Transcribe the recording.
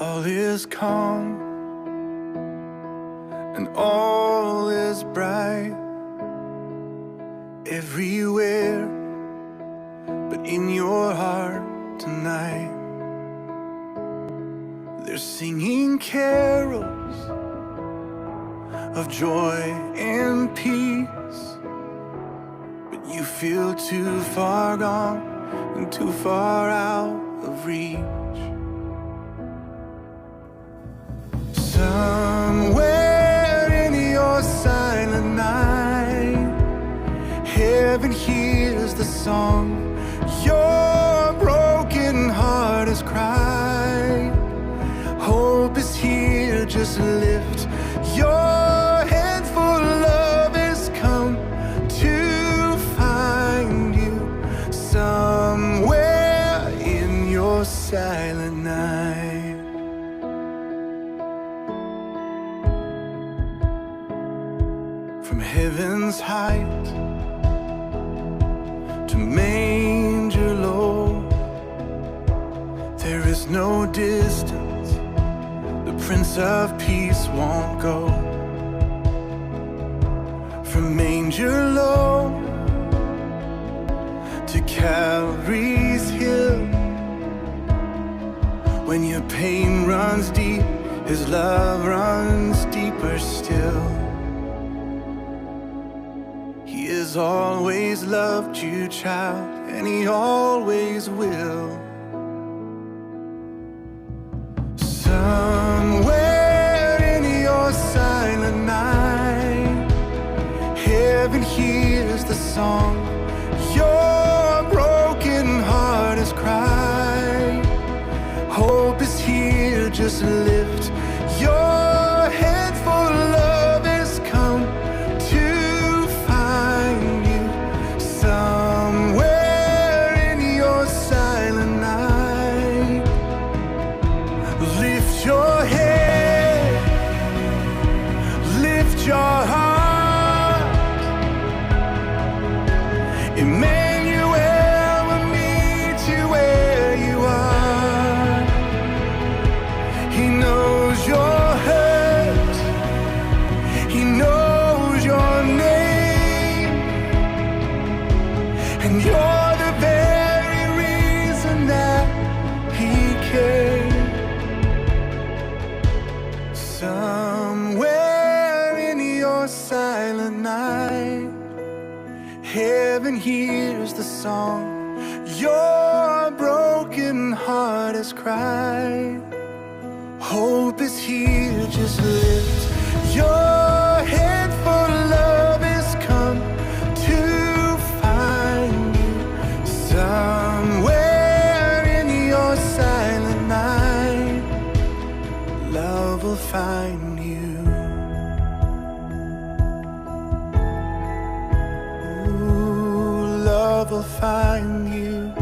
all is calm and all is bright everywhere, but in your heart tonight. They're singing carols of joy and peace, but you feel too far gone and too far out of reach. Somewhere in your silent night, heaven hears the song your broken heart has cried. Hope is here, just lift your head, for love has come to find you somewhere in your silent night. From heaven's height to manger low, there is no distance the Prince of Peace won't go. From manger low to Calvary's hill, when your pain runs deep, His love runs deeper still. He has always loved you, child, and He always will. Somewhere in your silent night, heaven hears the song your broken heart has cried. Hope is here, just lift your head, for love has come to find you somewhere in your silent night. Lift your head, lift your heart. Emmanuel will meet you where you are. He knows your hurt, He knows your name, and you're the very reason that He came. Somewhere in your silent night, heaven hears the song your broken heart has cried. Hope is here, just lift your head, for love has come to find you somewhere in your silent night. Love will find you. Ooh, love will find you.